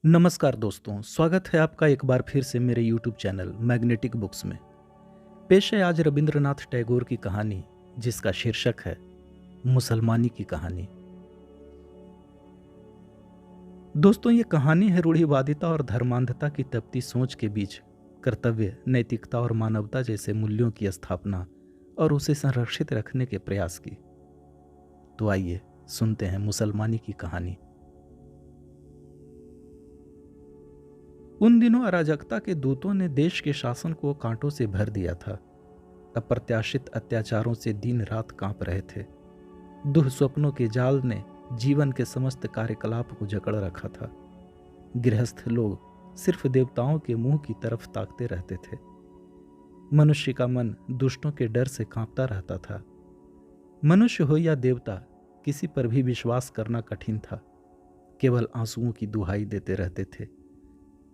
नमस्कार दोस्तों, स्वागत है आपका एक बार फिर से मेरे यूट्यूब चैनल मैग्नेटिक बुक्स में। पेश है आज रविंद्रनाथ टैगोर की कहानी, जिसका शीर्षक है मुसलमानी की कहानी। दोस्तों, ये कहानी है रूढ़िवादिता और धर्मांधता की तपती सोच के बीच कर्तव्य, नैतिकता और मानवता जैसे मूल्यों की स्थापना और उसे संरक्षित रखने के प्रयास की। तो आइए सुनते हैं मुसलमानी की कहानी। उन दिनों अराजकता के दूतों ने देश के शासन को कांटों से भर दिया था। अप्रत्याशित अत्याचारों से दिन रात कांप रहे थे। दुःस्वप्नों के जाल ने जीवन के समस्त कार्यकलाप को जकड़ रखा था। गृहस्थ लोग सिर्फ देवताओं के मुंह की तरफ ताकते रहते थे। मनुष्य का मन दुष्टों के डर से कांपता रहता था। मनुष्य हो या देवता, किसी पर भी विश्वास करना कठिन था। केवल आंसुओं की दुहाई देते रहते थे।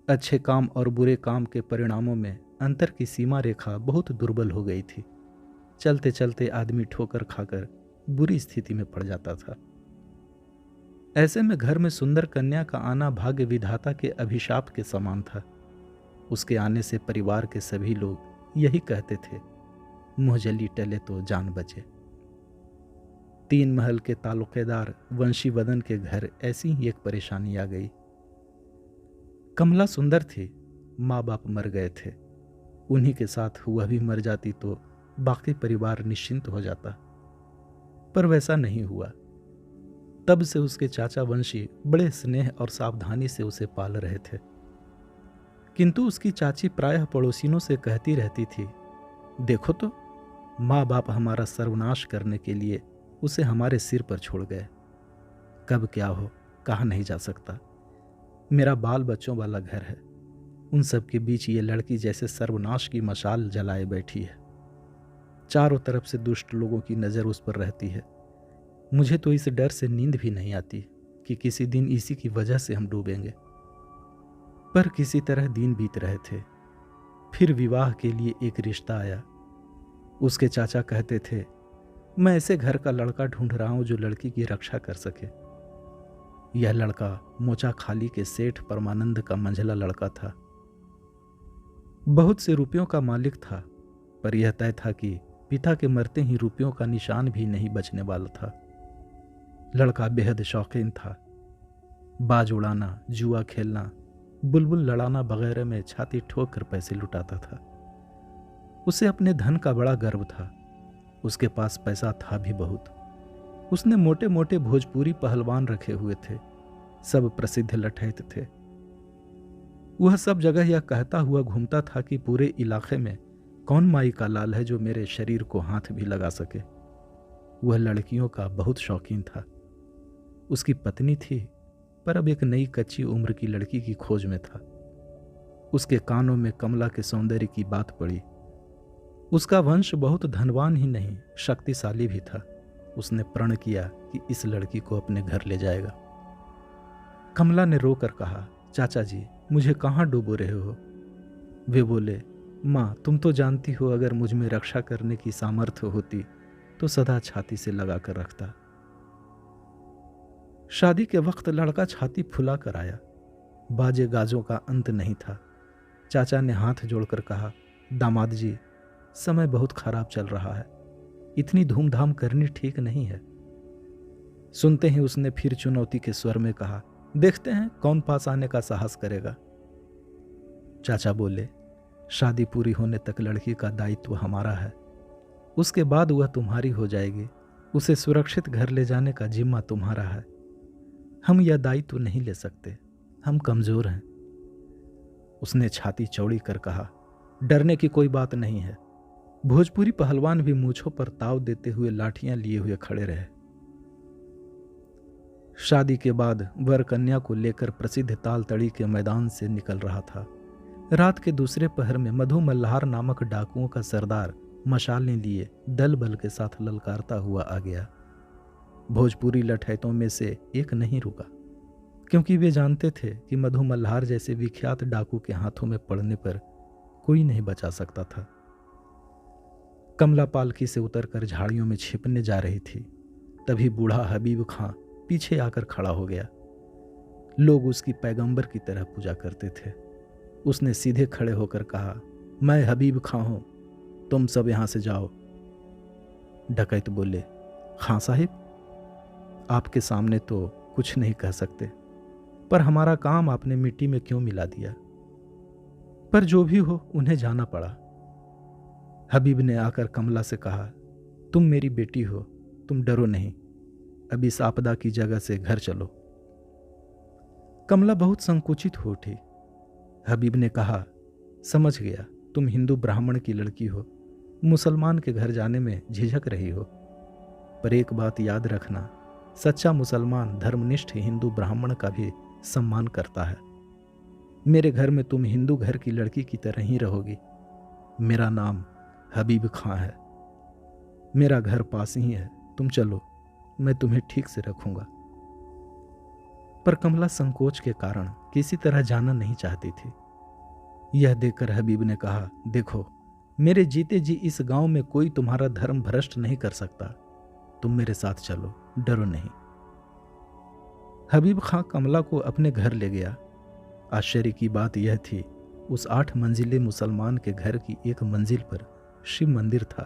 अच्छे काम और बुरे काम के परिणामों में अंतर की सीमा रेखा बहुत दुर्बल हो गई थी। चलते चलते आदमी ठोकर खाकर बुरी स्थिति में पड़ जाता था। ऐसे में घर में सुंदर कन्या का आना भाग्य विधाता के अभिशाप के समान था। उसके आने से परिवार के सभी लोग यही कहते थे, मुँह जली टले तो जान बचे। 3 महल के तालुकेदार वंशी वदन के घर ऐसी ही एक परेशानी आ गई। कमला सुंदर थी, माँ बाप मर गए थे। उन्हीं के साथ वह भी मर जाती तो बाकी परिवार निश्चिंत हो जाता, पर वैसा नहीं हुआ। तब से उसके चाचा वंशी बड़े स्नेह और सावधानी से उसे पाल रहे थे। किंतु उसकी चाची प्रायः पड़ोसियों से कहती रहती थी, देखो तो, माँ बाप हमारा सर्वनाश करने के लिए उसे हमारे सिर पर छोड़ गए। कब क्या हो कहा नहीं जा सकता। मेरा बाल बच्चों वाला घर है, उन सब के बीच ये लड़की जैसे सर्वनाश की मशाल जलाए बैठी है। चारों तरफ से दुष्ट लोगों की नज़र उस पर रहती है। मुझे तो इस डर से नींद भी नहीं आती कि किसी दिन इसी की वजह से हम डूबेंगे। पर किसी तरह दिन बीत रहे थे। फिर विवाह के लिए एक रिश्ता आया। उसके चाचा कहते थे, मैं ऐसे घर का लड़का ढूंढ रहा हूं जो लड़की की रक्षा कर सके। यह लड़का मोचा खाली के सेठ परमानंद का मंझला लड़का था। बहुत से रुपयों का मालिक था, पर यह तय था कि पिता के मरते ही रुपयों का निशान भी नहीं बचने वाला था। लड़का बेहद शौकीन था। बाज उड़ाना, जुआ खेलना, बुलबुल लड़ाना वगैरह में छाती ठोक कर पैसे लुटाता था। उसे अपने धन का बड़ा गर्व था। उसके पास पैसा था भी बहुत। उसने मोटे मोटे भोजपुरी पहलवान रखे हुए थे। सब प्रसिद्ध लठैत थे। वह सब जगह यह कहता हुआ घूमता था कि पूरे इलाके में कौन माई का लाल है जो मेरे शरीर को हाथ भी लगा सके। वह लड़कियों का बहुत शौकीन था। उसकी पत्नी थी, पर अब एक नई कच्ची उम्र की लड़की की खोज में था। उसके कानों में कमला के सौंदर्य की बात पड़ी। उसका वंश बहुत धनवान ही नहीं, शक्तिशाली भी था। उसने प्रण किया कि इस लड़की को अपने घर ले जाएगा। कमला ने रोकर कहा, चाचा जी, मुझे कहाँ डूबो रहे हो? वे बोले, माँ, तुम तो जानती हो, अगर मुझ में रक्षा करने की सामर्थ्य होती तो सदा छाती से लगा कर रखता। शादी के वक्त लड़का छाती फुला कर आया। बाजे गाजों का अंत नहीं था। चाचा ने हाथ जोड़कर कहा, दामाद जी, समय बहुत खराब चल रहा है। इतनी धूमधाम करनी ठीक नहीं है। सुनते ही उसने फिर चुनौती के स्वर में कहा, देखते हैं कौन पास आने का साहस करेगा। चाचा बोले, शादी पूरी होने तक लड़की का दायित्व हमारा है। उसके बाद वह तुम्हारी हो जाएगी। उसे सुरक्षित घर ले जाने का जिम्मा तुम्हारा है। हम यह दायित्व नहीं ले सकते, हम कमजोर हैं। उसने छाती चौड़ी कर कहा, डरने की कोई बात नहीं है। भोजपुरी पहलवान भी मूंछों पर ताव देते हुए लाठियां लिए हुए खड़े रहे। शादी के बाद वर कन्या को लेकर प्रसिद्ध तालतड़ी के मैदान से निकल रहा था। रात के दूसरे पहर में मधु मल्हार नामक डाकुओं का सरदार मशालें लिए दल बल के साथ ललकारता हुआ आ गया। भोजपुरी लठैतों में से एक नहीं रुका, क्योंकि वे जानते थे कि मधु मल्हार जैसे विख्यात डाकू के हाथों में पड़ने पर कोई नहीं बचा सकता था। कमला पालकी से उतरकर झाड़ियों में छिपने जा रही थी। तभी बूढ़ा हबीब खां पीछे आकर खड़ा हो गया। लोग उसकी पैगंबर की तरह पूजा करते थे। उसने सीधे खड़े होकर कहा, मैं हबीब खां हूं, तुम सब यहां से जाओ। डकैत बोले, खां साहिब, आपके सामने तो कुछ नहीं कह सकते, पर हमारा काम आपने मिट्टी में क्यों मिला दिया। पर जो भी हो, उन्हें जाना पड़ा। हबीब ने आकर कमला से कहा, तुम मेरी बेटी हो, तुम डरो नहीं, अब इस आपदा की जगह से घर चलो। कमला बहुत संकुचित हो उठी। हबीब ने कहा, समझ गया, तुम हिंदू ब्राह्मण की लड़की हो, मुसलमान के घर जाने में झिझक रही हो, पर एक बात याद रखना, सच्चा मुसलमान धर्मनिष्ठ हिंदू ब्राह्मण का भी सम्मान करता है। मेरे घर में तुम हिंदू घर की लड़की की तरह ही रहोगी। मेरा नाम हबीब खां है, मेरा घर पास ही है, तुम चलो, मैं तुम्हें ठीक से रखूंगा। पर कमला संकोच के कारण किसी तरह जाना नहीं चाहती थी। यह देखकर हबीब ने कहा, देखो, मेरे जीते जी इस गांव में कोई तुम्हारा धर्म भ्रष्ट नहीं कर सकता, तुम मेरे साथ चलो, डरो नहीं। हबीब खां कमला को अपने घर ले गया। आश्चर्य की बात यह थी, उस 8 मंजिले मुसलमान के घर की एक मंजिल पर शिव मंदिर था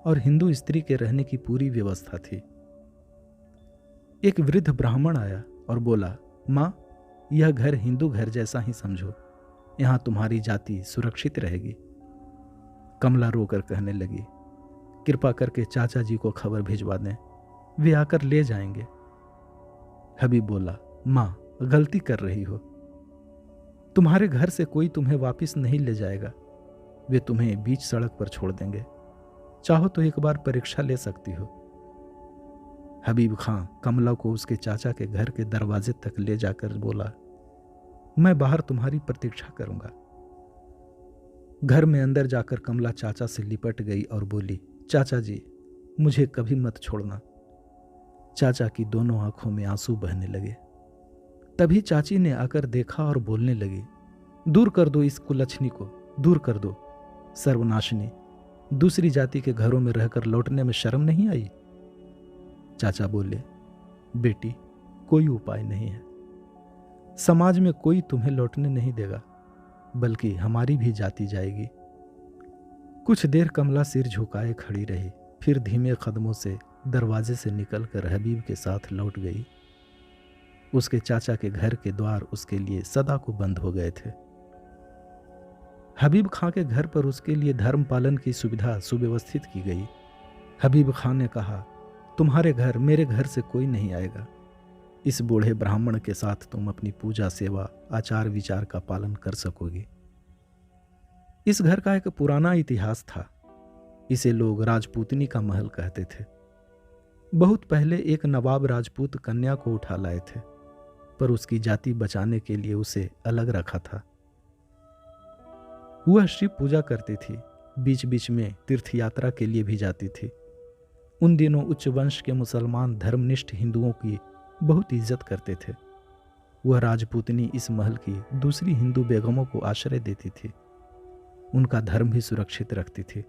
और हिंदू स्त्री के रहने की पूरी व्यवस्था थी। एक वृद्ध ब्राह्मण आया और बोला, माँ, यह घर हिंदू घर जैसा ही समझो, यहाँ तुम्हारी जाति सुरक्षित रहेगी। कमला रोकर कहने लगी, कृपा करके चाचा जी को खबर भिजवा दें, वे आकर ले जाएंगे। हबीब बोला, माँ, गलती कर रही हो, तुम्हारे घर से कोई तुम्हें वापस नहीं ले जाएगा, वे तुम्हें बीच सड़क पर छोड़ देंगे, चाहो तो एक बार परीक्षा ले सकती हो। हबीब खां कमला को उसके चाचा के घर के दरवाजे तक ले जाकर बोला, मैं बाहर तुम्हारी प्रतीक्षा करूंगा। घर में अंदर जाकर कमला चाचा से लिपट गई और बोली, चाचा जी, मुझे कभी मत छोड़ना। चाचा की दोनों आंखों में आंसू बहने लगे। तभी चाची ने आकर देखा और बोलने लगी, दूर कर दो इस कुलच्छनी को, दूर कर दो, सर्वनाशनी, दूसरी जाति के घरों में रहकर लौटने में शर्म नहीं आई। चाचा बोले, बेटी, कोई उपाय नहीं है, समाज में कोई तुम्हें लौटने नहीं देगा, बल्कि हमारी भी जाति जाएगी। कुछ देर कमला सिर झुकाए खड़ी रही, फिर धीमे कदमों से दरवाजे से निकलकर हबीब के साथ लौट गई। उसके चाचा के घर के द्वार उसके लिए सदा को बंद हो गए थे। हबीब खां के घर पर उसके लिए धर्म पालन की सुविधा सुव्यवस्थित की गई। हबीब खां ने कहा, तुम्हारे घर मेरे घर से कोई नहीं आएगा, इस बूढ़े ब्राह्मण के साथ तुम अपनी पूजा सेवा आचार विचार का पालन कर सकोगे। इस घर का एक पुराना इतिहास था। इसे लोग राजपूतनी का महल कहते थे। बहुत पहले एक नवाब राजपूत कन्या को उठा लाए थे, पर उसकी जाति बचाने के लिए उसे अलग रखा था। वह शिव पूजा करती थी, बीच बीच में तीर्थ यात्रा के लिए भी जाती थी। उन दिनों उच्च वंश के मुसलमान धर्मनिष्ठ हिंदुओं की बहुत इज्जत करते थे। वह राजपूतनी इस महल की दूसरी हिंदू बेगमों को आश्रय देती थी, उनका धर्म भी सुरक्षित रखती थी।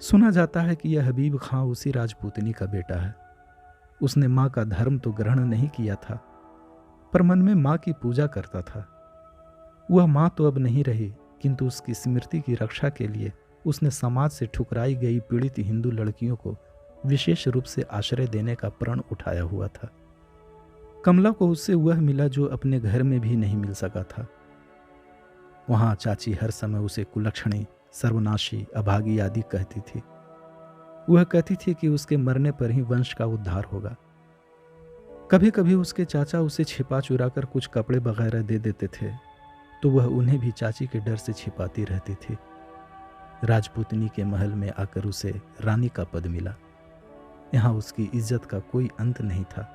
सुना जाता है कि यह हबीब खां उसी राजपूतनी का बेटा है। उसने माँ का धर्म तो ग्रहण नहीं किया था, पर मन में माँ की पूजा करता था। वह माँ तो अब नहीं रही, किंतु उसकी स्मृति की रक्षा के लिए उसने समाज से ठुकराई गई पीड़ित हिंदू लड़कियों को विशेष रूप से आश्रय देने का प्रण उठाया हुआ था। कमला को उससे वह मिला जो अपने घर में भी नहीं मिल सका था। वहां चाची हर समय उसे कुलक्षणी, सर्वनाशी, अभागी आदि कहती थी। वह कहती थी कि उसके मरने पर ही वंश का उद्धार होगा। कभी कभी उसके चाचा उसे छिपा चुरा कर कुछ कपड़े वगैरह दे देते थे, तो वह उन्हें भी चाची के डर से छिपाती रहती थी। राजपूतनी के महल में आकर उसे रानी का पद मिला। यहाँ उसकी इज्जत का कोई अंत नहीं था।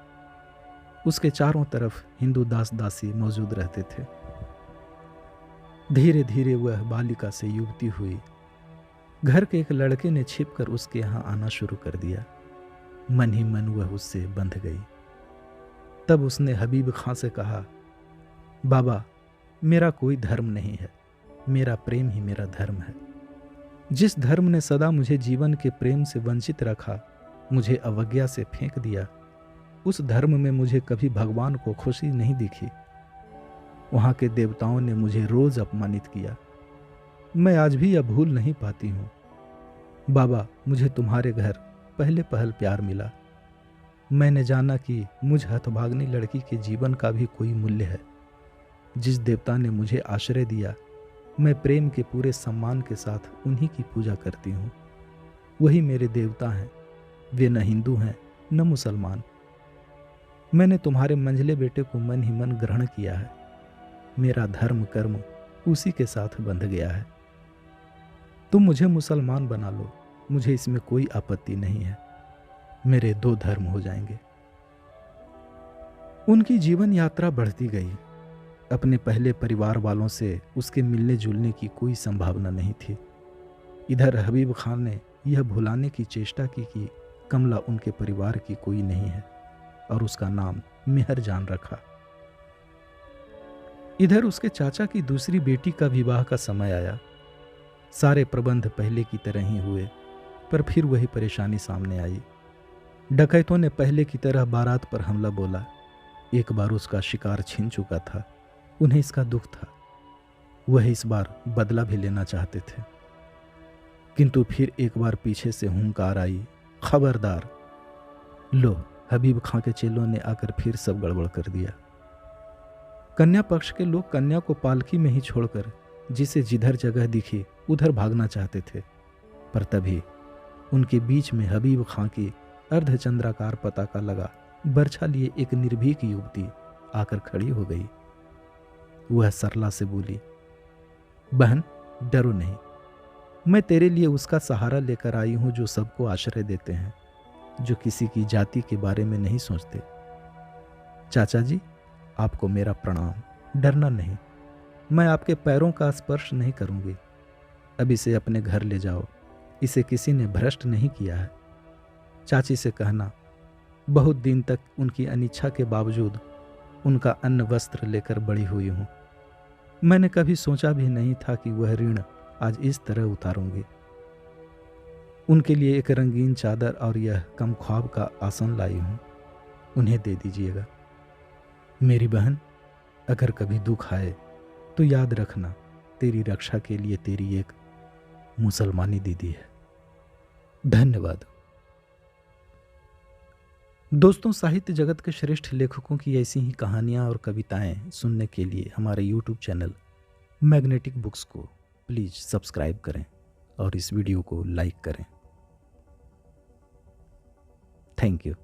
उसके चारों तरफ हिंदू दास दासी मौजूद रहते थे। धीरे धीरे वह बालिका से युवती हुई। घर के एक लड़के ने छिपकर उसके यहाँ आना शुरू कर दिया। मन ही मन वह उससे बंध गई। तब उसने हबीब खां से कहा, बाबा, मेरा कोई धर्म नहीं है, मेरा प्रेम ही मेरा धर्म है। जिस धर्म ने सदा मुझे जीवन के प्रेम से वंचित रखा, मुझे अवज्ञा से फेंक दिया, उस धर्म में मुझे कभी भगवान को खुशी नहीं दिखी। वहाँ के देवताओं ने मुझे रोज अपमानित किया। मैं आज भी यह भूल नहीं पाती हूँ। बाबा, मुझे तुम्हारे घर पहले पहल प्यार मिला। मैंने जाना कि मुझ हतभाग्नी लड़की के जीवन का भी कोई मूल्य है। जिस देवता ने मुझे आश्रय दिया, मैं प्रेम के पूरे सम्मान के साथ उन्हीं की पूजा करती हूँ। वही मेरे देवता हैं। वे न हिंदू हैं न मुसलमान। मैंने तुम्हारे मंझले बेटे को मन ही मन ग्रहण किया है। मेरा धर्म कर्म उसी के साथ बंध गया है। तुम मुझे मुसलमान बना लो, मुझे इसमें कोई आपत्ति नहीं है। मेरे 2 धर्म हो जाएंगे। उनकी जीवन यात्रा बढ़ती गई। अपने पहले परिवार वालों से उसके मिलने जुलने की कोई संभावना नहीं थी। इधर हबीब खान ने यह भुलाने की चेष्टा की कि कमला उनके परिवार की कोई नहीं है और उसका नाम मेहर जान रखा। इधर उसके चाचा की दूसरी बेटी का विवाह का समय आया। सारे प्रबंध पहले की तरह ही हुए, पर फिर वही परेशानी सामने आई। डकैतों ने पहले की तरह बारात पर हमला बोला। एक बार उसका शिकार छिन चुका था, उन्हें इसका दुख था। वह इस बार बदला भी लेना चाहते थे, किंतु फिर एक बार पीछे से हुंकार आई, खबरदार। लो, हबीब खां के चेलों ने आकर फिर सब गड़बड़ कर दिया। कन्या पक्ष के लोग कन्या को पालकी में ही छोड़कर जिसे जिधर जगह दिखी उधर भागना चाहते थे, पर तभी उनके बीच में हबीब खां की अर्धचंद्राकार पताका लगा बर्छा लिए एक निर्भीक युवती आकर खड़ी हो गई। वह सरला से बोली, बहन डरो नहीं, मैं तेरे लिए उसका सहारा लेकर आई हूं जो सबको आश्रय देते हैं, जो किसी की जाति के बारे में नहीं सोचते। चाचा जी, आपको मेरा प्रणाम। डरना नहीं, मैं आपके पैरों का स्पर्श नहीं करूंगी। अब इसे अपने घर ले जाओ, इसे किसी ने भ्रष्ट नहीं किया है। चाची से कहना, बहुत दिन तक उनकी अनिच्छा के बावजूद उनका अन्न वस्त्र लेकर बड़ी हुई हूं। मैंने कभी सोचा भी नहीं था कि वह ऋण आज इस तरह उतारूंगी। उनके लिए एक रंगीन चादर और यह कम ख्वाब का आसन लाई हूं, उन्हें दे दीजिएगा। मेरी बहन, अगर कभी दुख आए तो याद रखना, तेरी रक्षा के लिए तेरी एक मुसलमानी दीदी है। धन्यवाद। दोस्तों, साहित्य जगत के श्रेष्ठ लेखकों की ऐसी ही कहानियाँ और कविताएं सुनने के लिए हमारे यूट्यूब चैनल मैग्नेटिक बुक्स को प्लीज़ सब्सक्राइब करें और इस वीडियो को लाइक करें। Thank you.